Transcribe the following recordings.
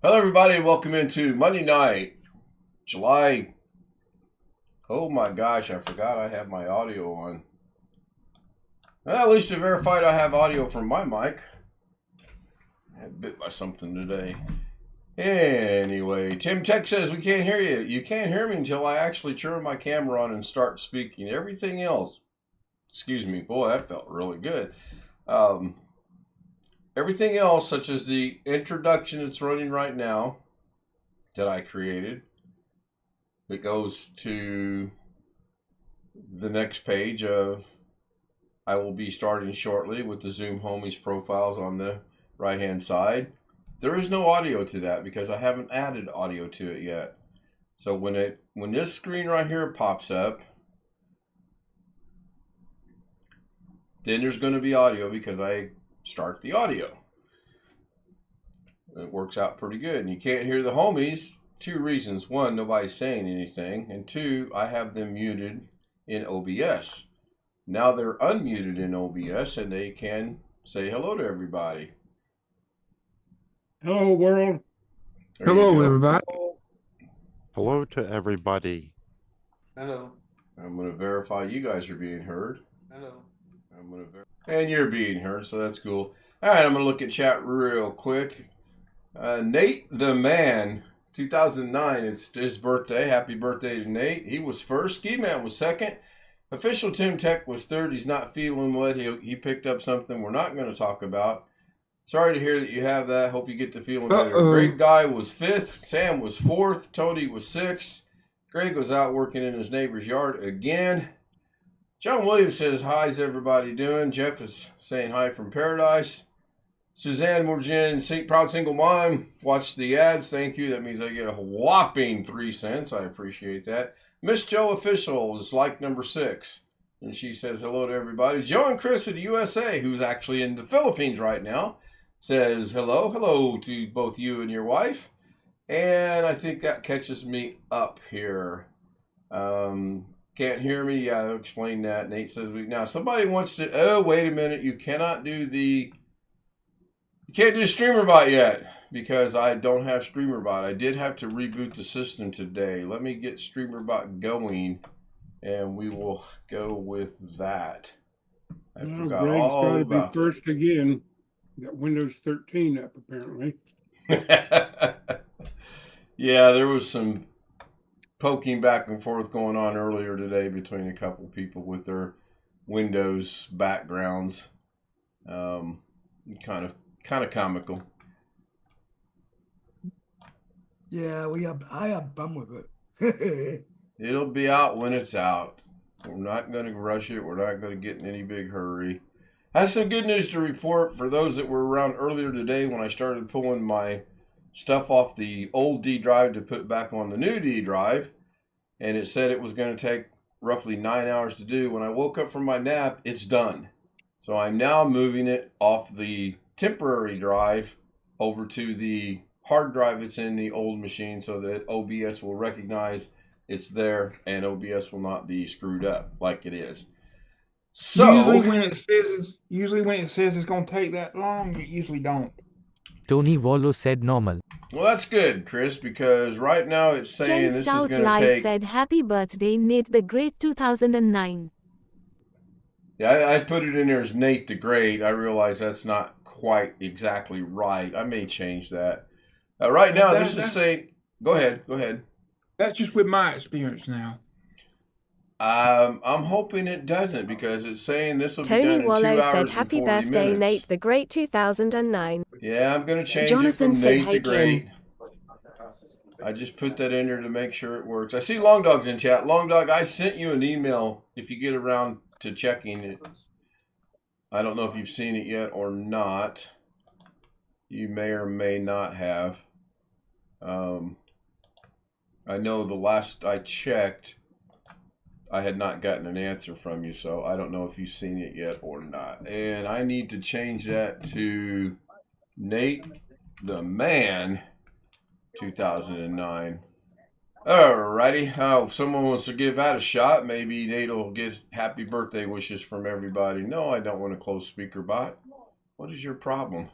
Hello, everybody, and welcome into Monday night, July. Oh my gosh, I forgot I have my audio on. Well, at least I verified I have audio from my mic. I got bit by something today. Anyway, Tim Tech says we can't hear you. You can't hear me until I actually turn my camera on and start speaking. Everything else, excuse me, boy, that felt really good. Everything else, such as the introduction that's running right now that I created, it goes to the next page of I will be starting shortly with the Zoom Homies profiles on the right hand side. There is no audio to that because I haven't added audio to it yet. So when this screen right here pops up, then there's going to be audio because I start the audio. It works out pretty good. And you can't hear the homies. Two reasons. One, nobody's saying anything. And two, I have them muted in OBS. Now they're unmuted in OBS and they can say hello to everybody. Hello, world. There Hello, everybody. Hello to everybody. Hello. I'm going to verify you guys are being heard. Hello. And you're being heard, so that's cool. All right, I'm going to look at chat real quick. Nate the Man, 2009, it's his birthday. Happy birthday to Nate. He was first. Ski Man was second. Official Tim Tech was third. He's not feeling well. He picked up something we're not going to talk about. Sorry to hear that you have that. Hope you get to feeling better. Great Guy was fifth. Sam was fourth. Tony was sixth. Greg was out working in his neighbor's yard again. John Williams says, how's everybody doing? Jeff is saying hi from paradise. Suzanne Morgan, proud single mom, watch the ads. Thank you. That means I get a whopping 3 cents. I appreciate that. Miss Joe Official is like number 6. And she says hello to everybody. Joe and Chris of the USA, who's actually in the Philippines right now, says hello. Hello to both you and your wife. And I think that catches me up here. Can't hear me? Yeah, I'll explain that. Nate says, now somebody wants to, oh, wait a minute. You can't do StreamerBot yet because I don't have StreamerBot. I did have to reboot the system today. Let me get StreamerBot going and we will go with that. I forgot Greg's all gotta about be first again. Got Windows 13 up apparently. Yeah, there was some poking back and forth going on earlier today between a couple people with their Windows backgrounds. Kind of comical. Yeah, I have fun with it. It'll be out when it's out. We're not going to rush it. We're not going to get in any big hurry. I have some good news to report for those that were around earlier today when I started pulling my stuff off the old D drive to put back on the new D drive. And it said it was going to take roughly 9 hours to do. When I woke up from my nap, it's done. So I'm now moving it off the temporary drive over to the hard drive that's in the old machine so that OBS will recognize it's there and OBS will not be screwed up like it is. So usually when it says it's going to take that long, it usually don't. Tony Wallo said normal. Well, that's good, Chris, because right now it's saying Jen this Stout is going to Live take... said happy birthday Nate the Great 2009. Yeah, I put it in there as Nate the Great. I realize that's not quite exactly right. I may change that. Right now, this is saying... Go ahead. That's just with my experience now. I'm hoping it doesn't because it's saying this will be Tony done in 2 Wallo hours said and happy 40 birthday minutes. Nate the Great 2009. Yeah, I'm going to change Jonathan it from said, Nate the "Hey, Great. I just put that in there to make sure it works. I see Long Dog's in chat. Long Dog, I sent you an email if you get around to checking it. I don't know if you've seen it yet or not. You may or may not have. I know the last I checked, I had not gotten an answer from you, so I don't know if you've seen it yet or not. And I need to change that to Nate the Man 2009. Alrighty. Oh, someone wants to give that a shot. Maybe Nate will get happy birthday wishes from everybody. No, I don't want to close SpeakerBot. What is your problem?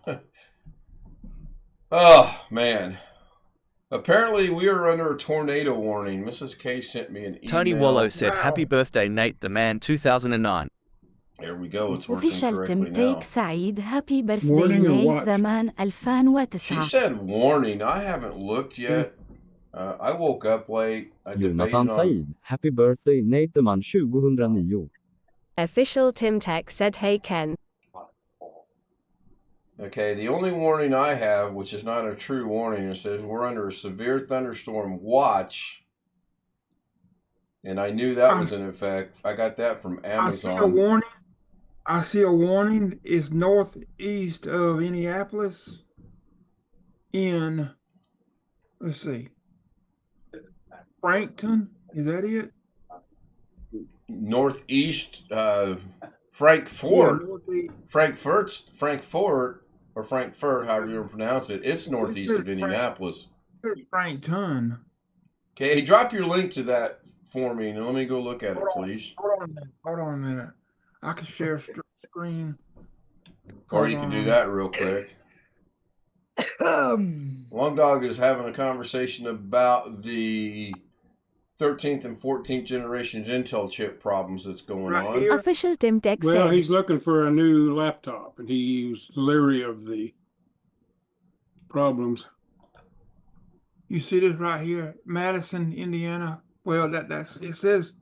Oh, man. Apparently, we are under a tornado warning. Mrs. K sent me an email. Tony Wallow said, Wow. Happy birthday, Nate the Man, 2009. There we go. It's working Official correctly now. تمتيك سعيد هابي بيرثداي Warning or نيت watch? زمان She 2009. said warning. I haven't looked yet. I woke up late. I debated Jonathan on. Said, Happy birthday Nateman 2009. Official Tim Tech said, Hey Ken. Okay, the only warning I have, which is not a true warning, it says we're under a severe thunderstorm watch. And I knew that was in effect. I got that from I see a Amazon. warning. I see a warning. It's northeast of Indianapolis. Let's see, Frankton. Is that it? Northeast, Yeah, Frankfort. northeast. Frankfurt, or Frankfurt, however you pronounce it. It's northeast says of Indianapolis. Frankton. Okay, drop your link to that for me, and let me go look at it, please. Hold on a minute. I can share screen. Or you can do that real quick. Long Dog is having a conversation about the 13th and 14th generations Intel chip problems that's going Right on. here. Official Tim Tech Well, said, he's looking for a new laptop, and he's leery of the problems. You see this right here, Madison, Indiana. Well, that's it says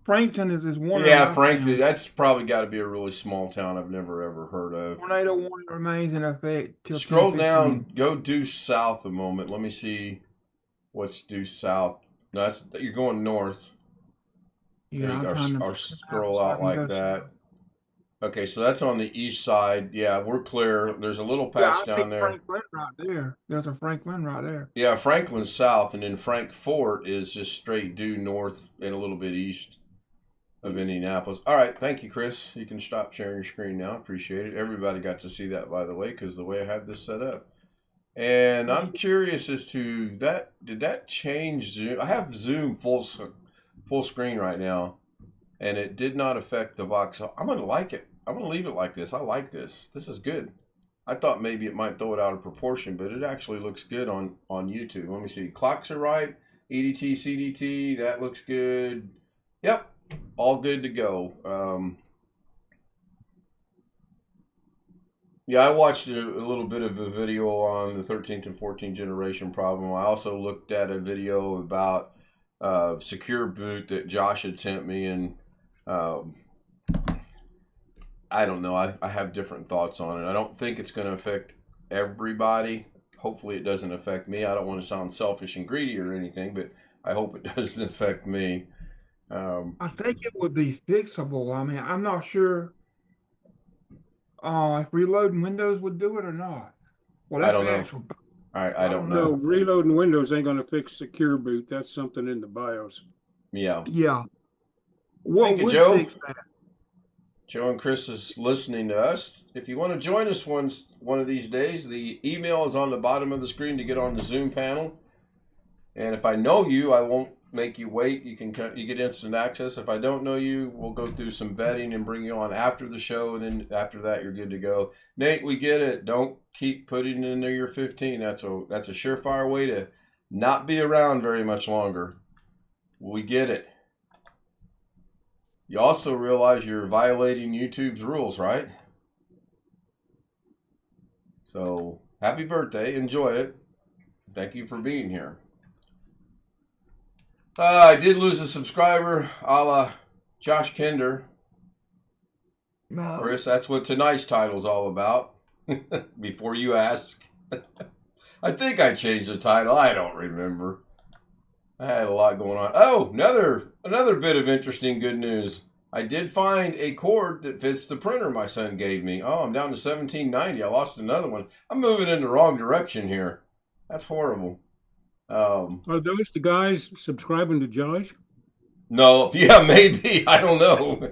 Frankton is this one. Yeah, frankly, that's probably got to be a really small town I've never ever heard of. Tornado warning remains in effect till Scroll 10:15. down, go due south a moment. Let me see what's due south. No, that's you're going north. Yeah, I'm trying to Or scroll so I out can like go that. south. Okay, so that's on the east side. Yeah, we're clear. There's a little Yeah, patch I see down there. Franklin right there. There's a Franklin right there. Yeah, Franklin's south, and then Frankfort is just straight due north and a little bit east of Indianapolis. All right, thank you, Chris. You can stop sharing your screen now. Appreciate it. Everybody got to see that, by the way, because the way I have this set up. And I'm curious as to that. Did that change Zoom? I have Zoom full screen right now, and it did not affect the box. So I'm gonna like it. I'm gonna leave it like this. I like this. This is good. I thought maybe it might throw it out of proportion, but it actually looks good on YouTube. Let me see. Clocks are right. EDT, CDT, that looks good. Yep, all good to go. Yeah, I watched a little bit of a video on the 13th and 14th generation problem. I also looked at a video about secure boot that Josh had sent me, and I don't know. I have different thoughts on it. I don't think it's going to affect everybody. Hopefully it doesn't affect me. I don't want to sound selfish and greedy or anything, but I hope it doesn't affect me. I think it would be fixable. I mean, I'm not sure if reloading Windows would do it or not. Well, I that's don't the know. actual. I don't No, know. reloading Windows ain't going to fix secure boot. That's something in the BIOS. Yeah. Yeah. What Thank you, would Joe. fix that? Joe and Chris is listening to us. If you want to join us one of these days, the email is on the bottom of the screen to get on the Zoom panel. And if I know you, I won't make you wait. You get instant access. If I don't know you, we'll go through some vetting and bring you on after the show, and then after that, you're good to go. Nate, we get it. Don't keep putting in there your 15. That's a surefire way to not be around very much longer. We get it. You also realize you're violating YouTube's rules, right? So, happy birthday. Enjoy it. Thank you for being here. I did lose a subscriber, a la Josh Kinder. No. Chris, that's what tonight's title's all about. Before you ask. I think I changed the title. I don't remember. I had a lot going on. Oh, another bit of interesting good news. I did find a cord that fits the printer my son gave me. Oh, I'm down to 1790. I lost another one. I'm moving in the wrong direction here. That's horrible. Are those the guys subscribing to Josh? No, yeah, maybe. I don't know.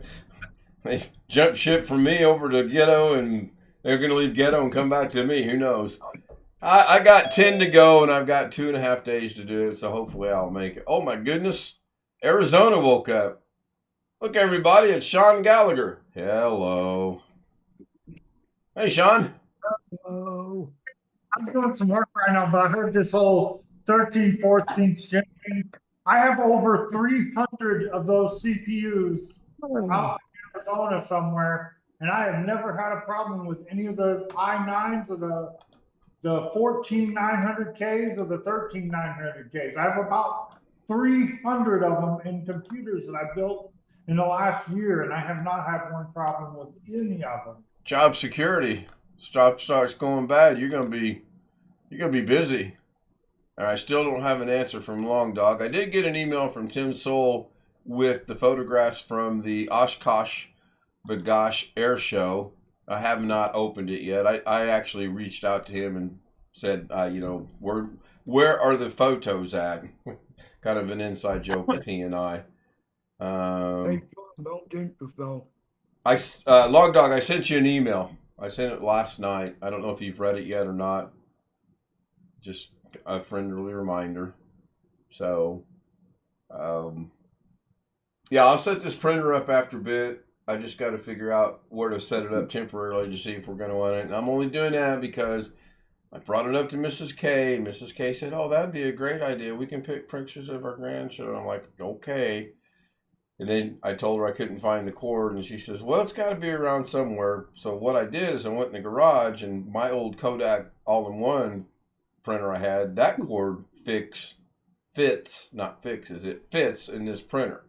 They jumped ship from me over to Ghetto, and they're going to leave Ghetto and come back to me. Who knows? I got 10 to go, and I've got 2.5 days to do it, so hopefully I'll make it. Oh, my goodness. Arizona woke up. Look, everybody, it's Sean Gallagher. Hello. Hey, Sean. Hello. I'm doing some work right now, but I heard this whole 13, 14th generation. I have over 300 of those CPUs out in Arizona somewhere, and I have never had a problem with any of the i9s or the 14900Ks or the 13900Ks. I have about 300 of them in computers that I built in the last year, and I have not had one problem with any of them. Job security. Stuff starts going bad. You're gonna be busy. And I still don't have an answer from Long Dog. I did get an email from Tim Soul with the photographs from the Oshkosh B'gosh Air Show. I have not opened it yet. I actually reached out to him and said, where are the photos at? Kind of an inside joke with he and I. Don't think so. Long Dog, I sent you an email. I sent it last night. I don't know if you've read it yet or not. Just a friendly reminder. So, yeah, I'll set this printer up after a bit. I just got to figure out where to set it up temporarily to see if we're going to want it. And I'm only doing that because I brought it up to Mrs. K. And Mrs. K said, "Oh, that'd be a great idea. We can pick pictures of our grandchildren." I'm like, okay. And then I told her I couldn't find the cord, and she says, "Well, it's got to be around somewhere." So what I did is I went in the garage, and my old Kodak all-in-one printer I had, that cord fits in this printer.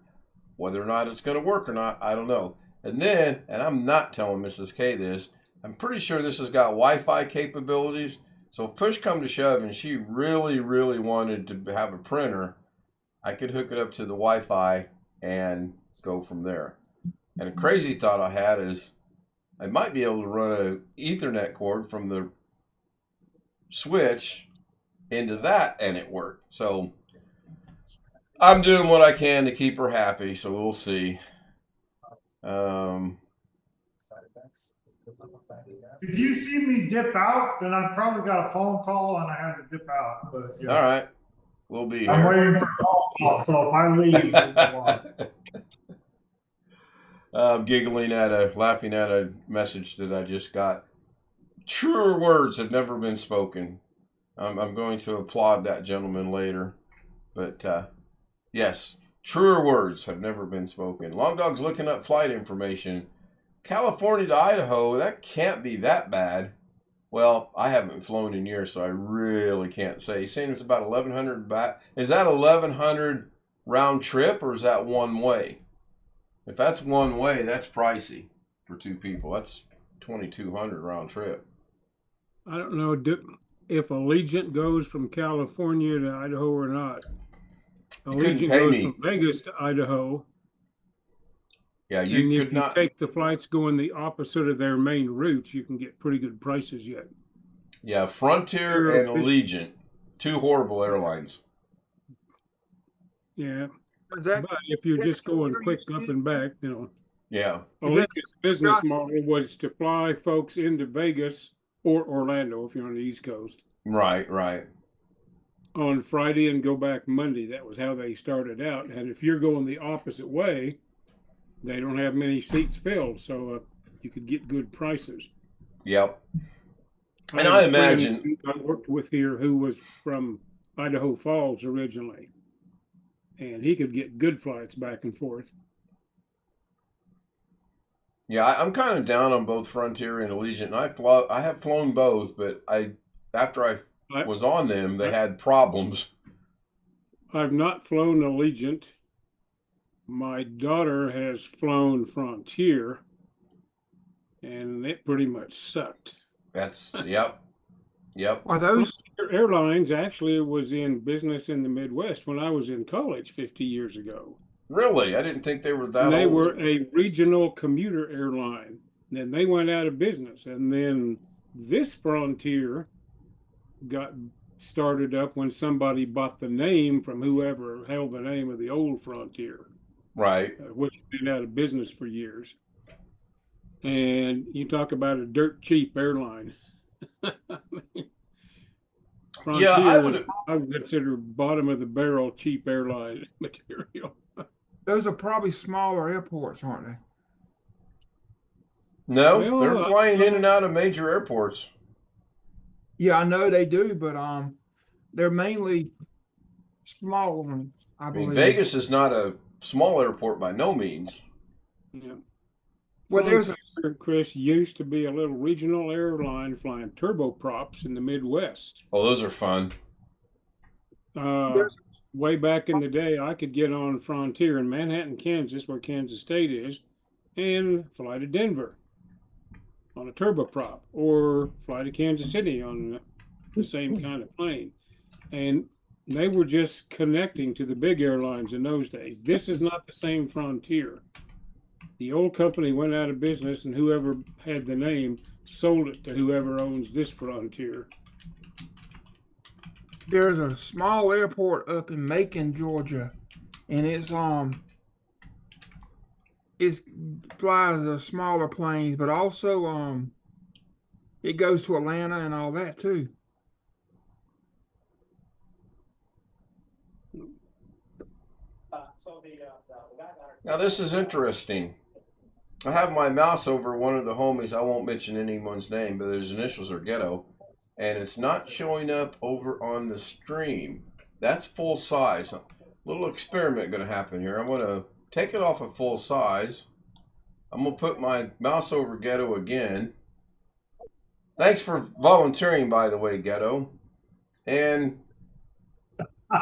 Whether or not it's going to work or not, I don't know. And then, and I'm not telling Mrs. K this, I'm pretty sure this has got Wi-Fi capabilities. So if push come to shove and she really, really wanted to have a printer, I could hook it up to the Wi-Fi and go from there. And a crazy thought I had is I might be able to run an Ethernet cord from the switch into that and it worked. So I'm doing what I can to keep her happy, so we'll see. If you see me dip out, then I've probably got a phone call and I have to dip out. But yeah. All right, we'll be here. I'm waiting for a call, so if I leave, I'm laughing at a message that I just got. Truer words have never been spoken. I'm going to applaud that gentleman later. But yes, truer words have never been spoken. Long Dog's looking up flight information. California to Idaho, that can't be that bad. Well, I haven't flown in years, so I really can't say. He's saying it's about 1,100 back. Is that 1,100 round trip, or is that one way? If that's one way, that's pricey for two people. That's 2,200 round trip. I don't know if Allegiant goes from California to Idaho or not. Allegiant goes from Vegas to Idaho. Yeah, you could not take the flights going the opposite of their main routes, you can get pretty good prices yet. Yeah, Frontier and Allegiant, two horrible airlines. Yeah, but if you're just going quick up and back, Yeah. Allegiant's business model was to fly folks into Vegas or Orlando if you're on the East Coast. Right. On Friday and go back Monday. That was how they started out. And if you're going the opposite way, they don't have many seats filled, so you could get good prices. Yep. And I imagine I worked with here who was from Idaho Falls originally, and he could get good flights back and forth. Yeah, I'm kind of down on both Frontier and Allegiant. And I have flown both, but after I was on them, they had problems. I've not flown Allegiant. My daughter has flown Frontier, and it pretty much sucked. That's, yep. Are those Airlines actually was in business in the Midwest when I was in college 50 years ago. Really? I didn't think they were that old. They were a regional commuter airline. Then they went out of business. And then this Frontier got started up when somebody bought the name from whoever held the name of the old Frontier. Right. Which had been out of business for years. And you talk about a dirt cheap airline. Frontier, I would consider bottom of the barrel cheap airline material. Those are probably smaller airports, aren't they? No, they're flying in and out of major airports. Yeah, I know they do, but They're mainly small ones, I I mean, believe. Vegas is not a small airport by no means. Yeah. Well, there's a Frontier, Chris, used to be a little regional airline flying turboprops in the Midwest. Oh, those are fun. there's Way back in the day, I could get on Frontier in Manhattan, Kansas, where Kansas State is, and fly to Denver on a turboprop, or fly to Kansas City on the same kind of plane. And they were just connecting to the big airlines in those days. This is not the same Frontier. The old company went out of business, and whoever had the name sold it to whoever owns this Frontier. there's a small airport up in Macon, Georgia, and it flies the smaller planes, but also it goes to Atlanta and all that too. Now, this is interesting. I have my mouse over one of the homies. I won't mention anyone's name, but his initials are Ghetto. And it's not showing up over on the stream. That's full size. A little experiment going to happen here. I'm going to take it off of full size. I'm going to put my mouse over Ghetto again. Thanks for volunteering, by the way, Ghetto. And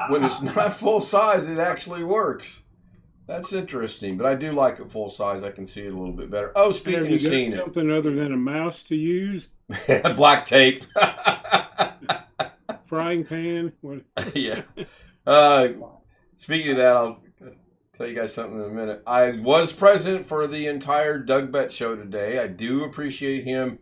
when it's not full size, it actually works. That's interesting, but I do like it full size. I can see it a little bit better. Oh, speaking Have of you got seeing something other than a mouse to use? it, black tape. Frying pan? What? Yeah. Speaking of that, I'll tell you guys something in a minute. I was present for the entire Doug Bett show today. I do appreciate him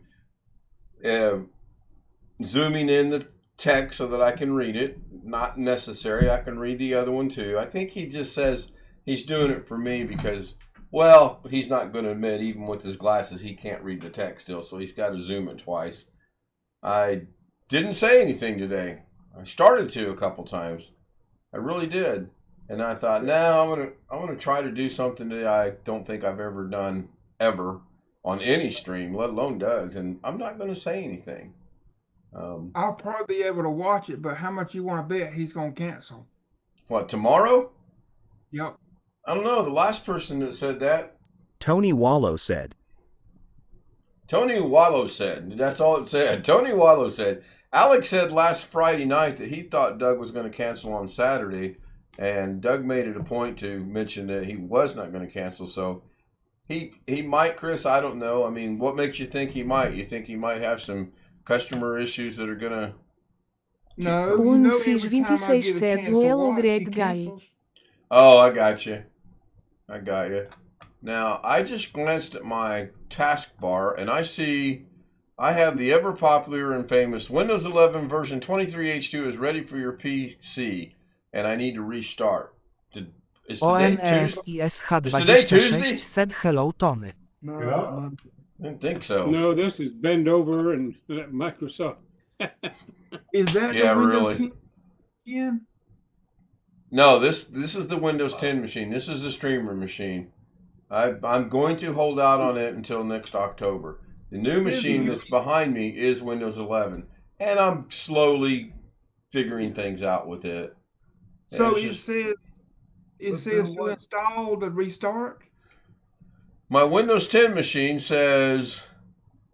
zooming in the text so that I can read it. Not necessary. I can read the other one too. I think he just says he's doing it for me because, well, he's not going to admit, even with his glasses, he can't read the text still, so he's got to zoom it twice. I didn't say anything today. I started to a couple times. I really did. And I thought, no, I'm gonna try to do something that I don't think I've ever done ever on any stream, let alone Doug's, and I'm not going to say anything. I'll probably be able to watch it, but how much you want to bet he's gonna cancel? What, tomorrow? Yep. I don't know. The last person that said that, Tony Wallow said. Tony Wallow said. That's all it said. Tony Wallow said. Alex said last Friday night that he thought Doug was going to cancel on Saturday, and Doug made it a point to mention that he was not going to cancel. So he might, Chris. I don't know. I mean, what makes you think he might? You think he might have some customer issues that are going to... No, Um you know, fiz every time I 26 get a said chance to Noel watch, he Greg Guy. cancels. Oh, I got you. I got you. Now, I just glanced at my taskbar, and I see I have the ever popular and famous Windows 11 version 23H2 is ready for your PC, and I need to restart. Is today Tuesday? Is today Tuesday? said hello, Tony. I didn't think so. No, this is bend over and let Microsoft. Is that Yeah, the Windows really. 10? No, this is the Windows 10 machine. This is the streamer machine. I'm going to hold out on it until next October. The new machine that's behind me is Windows 11, and I'm slowly figuring things out with it. So It's it just- says to install the restart. My Windows 10 machine says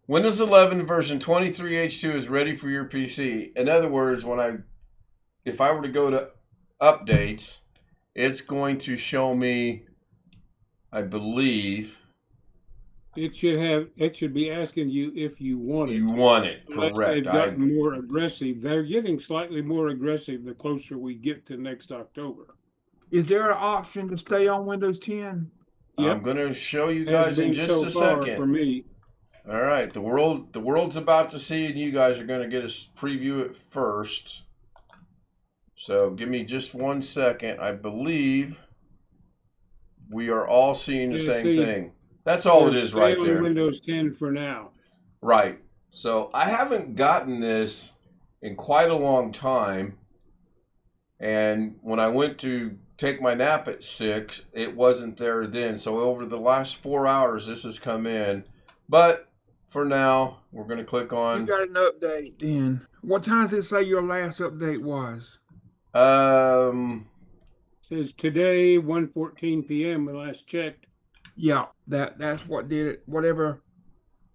Windows 11 version 23H2 is ready for your PC. In other words, if I were to go to updates, it's going to show me, I believe, It should be asking you if you want it. you want it. Unless Correct. they've gotten more aggressive. They're getting slightly more aggressive the closer we get to next October. Is there an option to stay on Windows 10? I'm going to show you Has guys in been just so a far second. for me. All right, the world's about to see, and you guys are going to get a preview it first. So give me just 1 second. I believe we are all seeing the same thing. That's all it is Stay right on there. Windows 10 for now. Right. So I haven't gotten this in quite a long time. And when I went to take my nap at 6, it wasn't there then. So over the last 4 hours, this has come in. But for now. We're going to click You on. got an update then. What time does it say your last update was? Says today, 1:14 p.m. when last checked. Yeah, that's what did it. Whatever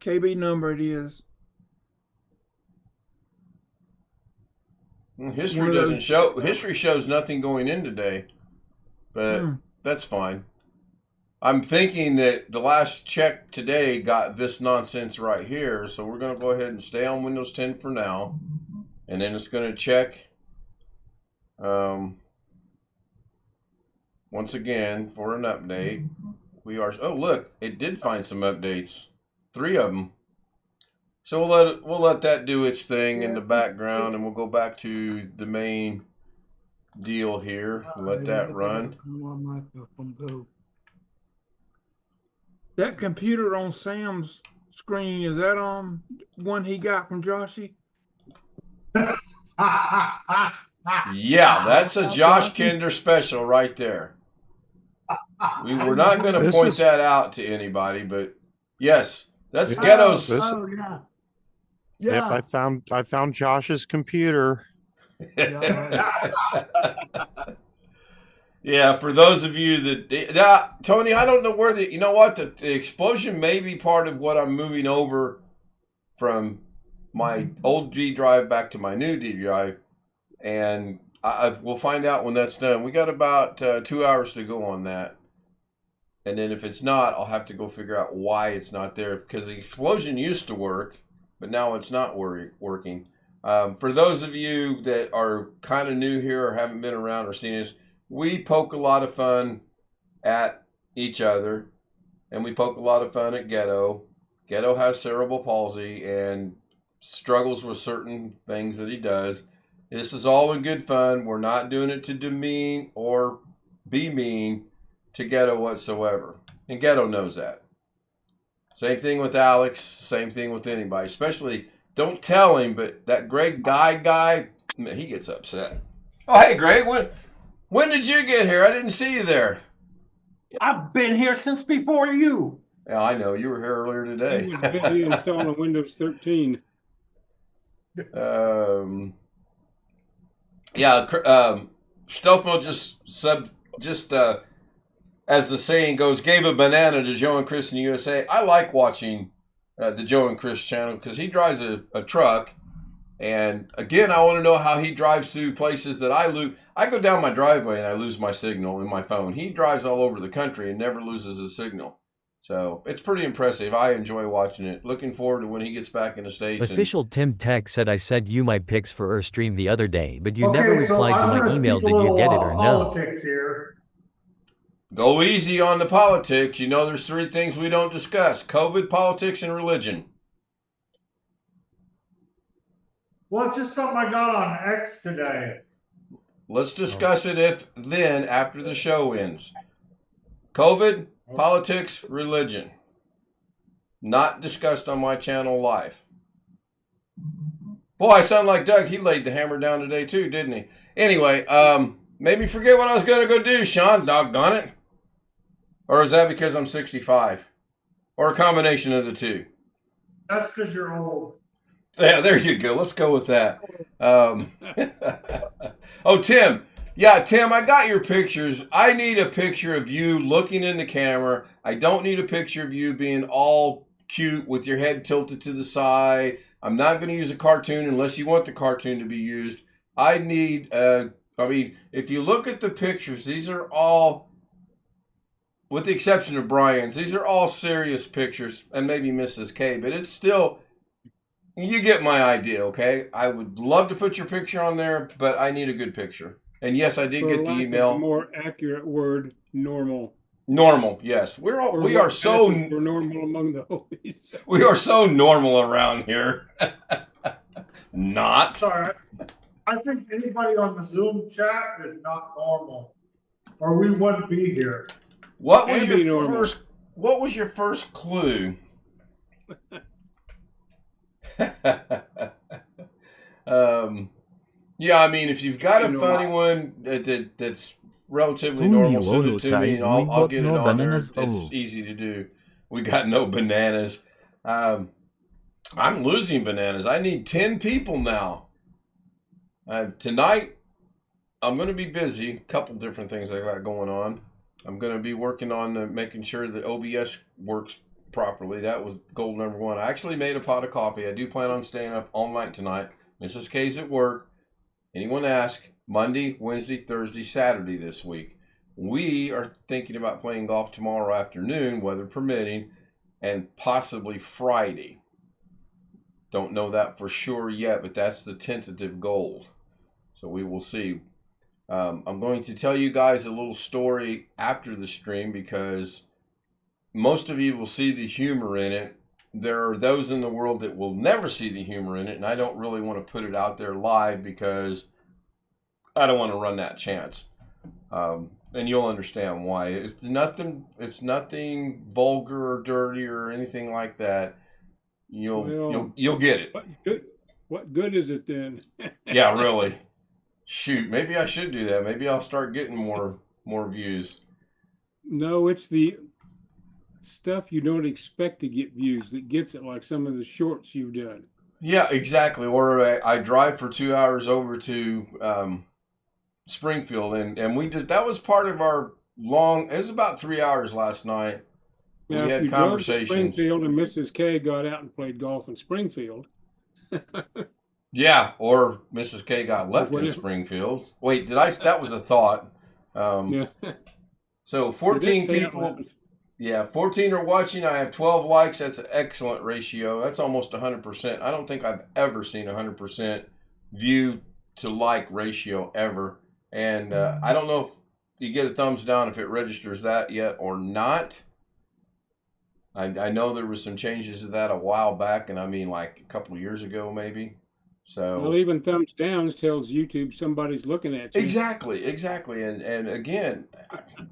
KB number it is. History doesn't show. History shows nothing going in today, but that's fine. I'm thinking that the last check today got this nonsense right here, so we're going to go ahead and stay on Windows 10 for now, and then it's going to check once again for an update. We are. Oh, look, it did find some updates, 3 of them. So we'll let that do its thing in the background, and we'll go back to the main deal here. Let that run. That computer on Sam's screen, is that one he got from Joshy? Yeah, that's a Josh Kinder special right there. We were not going to point that out to anybody, but yes, that's Ghetto's. Oh, yeah. Yep, I found Josh's computer. Yeah, for those of you that Tony, I don't know where you know what, the explosion may be part of what I'm moving over from my old D drive back to my new D drive, and we'll find out when that's done. We got about 2 hours to go on that, and then if it's not, I'll have to go figure out why it's not there, because the explosion used to work, but now it's not working. For those of you that are kind of new here or haven't been around or seen us, we poke a lot of fun at each other, and we poke a lot of fun at Ghetto. Ghetto has cerebral palsy and struggles with certain things that he does. This is all in good fun. We're not doing it to demean or be mean to Ghetto whatsoever. And Ghetto knows that. Same thing with Alex, same thing with anybody. Especially, don't tell him, but that Greg guy, he gets upset. Oh, hey, Greg, when did you get here? I didn't see you there. I've been here since before you. Yeah, I know. You were here earlier today. He was busy installing Windows 13. Stealth Mode just as the saying goes, gave a banana to Joe and Chris in the USA. I like watching the Joe and Chris channel because he drives a truck. And again, I want to know how he drives through places that I lose. I go down my driveway and I lose my signal in my phone. He drives all over the country and never loses a signal. So it's pretty impressive. I enjoy watching it. Looking forward to when he gets back in the States. Official Tim Tech said I said you my picks for our stream the other day, but you never replied to my email. Did you get it or no? Politics here. Go easy on the politics. You know there's 3 things we don't discuss: COVID, politics, and religion. Well, it's just something I got on X today. Let's discuss it after the show ends. COVID, politics, religion. Not discussed on my channel live. Boy, I sound like Doug. He laid the hammer down today too, didn't he? Anyway, made me forget what I was going to go do, Sean. Doggone it. Or is that because I'm 65? Or a combination of the two? That's because you're old. Yeah, there you go. Let's go with that. Oh, Tim. Yeah, Tim, I got your pictures. I need a picture of you looking in the camera. I don't need a picture of you being all cute with your head tilted to the side. I'm not going to use a cartoon unless you want the cartoon to be used. I need, if you look at the pictures, these are all, with the exception of Brian's, these are all serious pictures, and maybe Mrs. K, but it's still, you get my idea, okay? I would love to put your picture on there, but I need a good picture. And yes, I did get the email. A more accurate word, normal. Normal, yes. We are so we're normal among the holies. We are so normal around here. Not. Sorry. I think anybody on the Zoom chat is not normal, or we wouldn't be here. What was your first clue? Yeah, I mean, if you've got a funny one that's relatively normal, send it to me, and I'll get it on there. It's easy to do. We got no bananas. I'm losing bananas. I need 10 people now. Tonight, I'm going to be busy. A couple different things I got going on. I'm going to be working on making sure that OBS works properly. That was goal number one. I actually made a pot of coffee. I do plan on staying up all night tonight. Mrs. K's at work. Anyone ask? Monday, Wednesday, Thursday, Saturday this week. We are thinking about playing golf tomorrow afternoon, weather permitting, and possibly Friday. Don't know that for sure yet, but that's the tentative goal. So we will see. I'm going to tell you guys a little story after the stream because most of you will see the humor in it. There are those in the world that will never see the humor in it, and I don't really want to put it out there live because I don't want to run that chance. And you'll understand why. It's nothing vulgar or dirty or anything like that. You'll get it. What good is it then? Yeah, really. Shoot, maybe I should do that. Maybe I'll start getting more views. No, it's the stuff you don't expect to get views that gets it, like some of the shorts you've done. Yeah, exactly. Or I drive for 2 hours over to Springfield, and we did. That was part of our long. It was about 3 hours last night. Now, we had if you drove to conversations. Springfield and Mrs. K got out and played golf in Springfield. Yeah, or Mrs. K got left in Springfield. Wait, that was a thought. Yeah. So 14 people. Yeah, 14 are watching. I have 12 likes. That's an excellent ratio. That's almost 100%. I don't think I've ever seen 100% view to like ratio ever. And I don't know if you get a thumbs down if it registers that yet or not. I know there was some changes to that a while back, and I mean like a couple of years ago maybe. So well, even thumbs downs tells YouTube somebody's looking at you. Exactly. And again,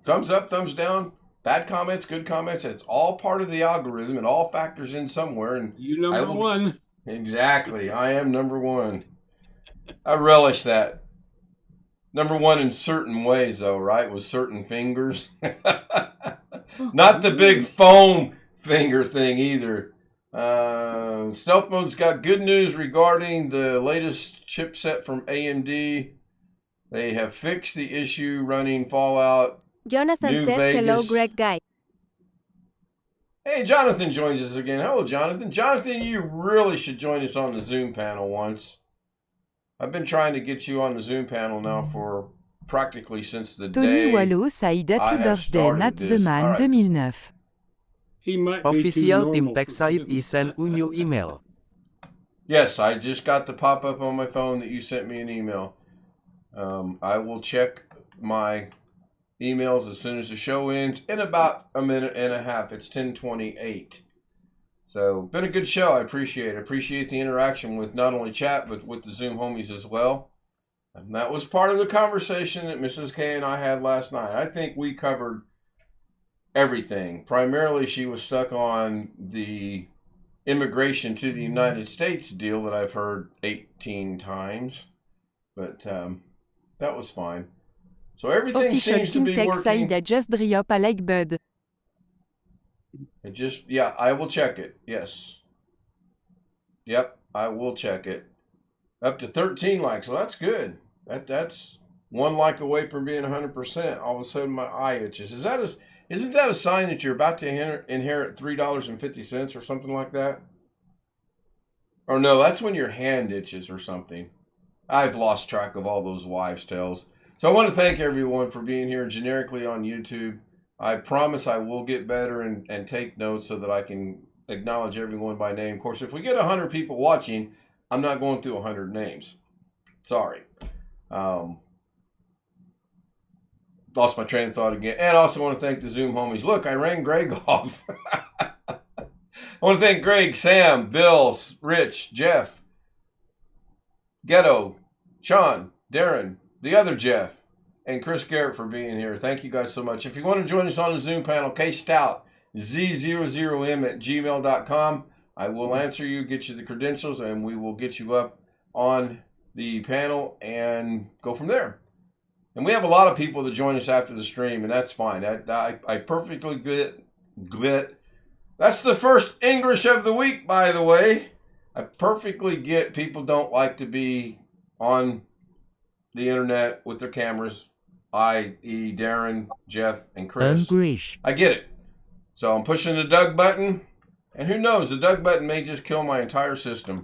thumbs up, thumbs down, bad comments, good comments. It's all part of the algorithm. It all factors in somewhere. And you number one. Exactly. I am number one. I relish that. Number one in certain ways, though, right? With certain fingers. Not the big foam finger thing either. Stealth Mode's got good news regarding the latest chipset from AMD. They have fixed the issue running Fallout Jonathan New said, Vegas. hello, great guy. Hey, Jonathan joins us again. Hello, Jonathan. Jonathan, you really should join us on the Zoom panel once. I've been trying to get you on the Zoom panel now for practically since the Tony day Wallos a happy I have birthday started Nat this. the Man All right. 2009. He might be too Official normal Team for Tech site him. is sent a new email. Yes, I just got the pop-up on my phone that you sent me an email. I will check my emails as soon as the show ends in about a minute and a half. It's 10:28. So, been a good show. I appreciate it. Appreciate the interaction with not only chat, but with the Zoom homies as well. And that was part of the conversation that Mrs. K and I had last night. I think we covered everything. Primarily, she was stuck on the immigration to the United States deal that I've heard 18 times. But that was fine. So everything Official seems to Team be Tech working. side just drop a like bud. Yeah, I will check it. Yes. Yep, I will check it. Up to 13 likes. Well, that's good. That's one like away from being 100%. All of a sudden, my eye itches. Isn't that a sign that you're about to inherit $3.50 or something like that? Or no, that's when your hand itches or something. I've lost track of all those wives' tales. So I want to thank everyone for being here generically on YouTube. I promise I will get better and take notes so that I can acknowledge everyone by name. Of course, if we get 100 people watching, I'm not going through 100 names. Sorry. Lost my train of thought again. And I also want to thank the Zoom homies. Look, I ran Greg off. I want to thank Greg, Sam, Bill, Rich, Jeff, Ghetto, Sean, Darren, the other Jeff, and Chris Garrett for being here. Thank you guys so much. If you want to join us on the Zoom panel, kstout, z00m@gmail.com. I will answer you, get you the credentials, and we will get you up on the panel and go from there. And we have a lot of people that join us after the stream, and that's fine. I perfectly get. That's the first English of the week, by the way. I perfectly get people don't like to be on the internet with their cameras, i.e. Darren, Jeff, and Chris. Engrish. I get it. So I'm pushing the Doug button, and who knows, the Doug button may just kill my entire system.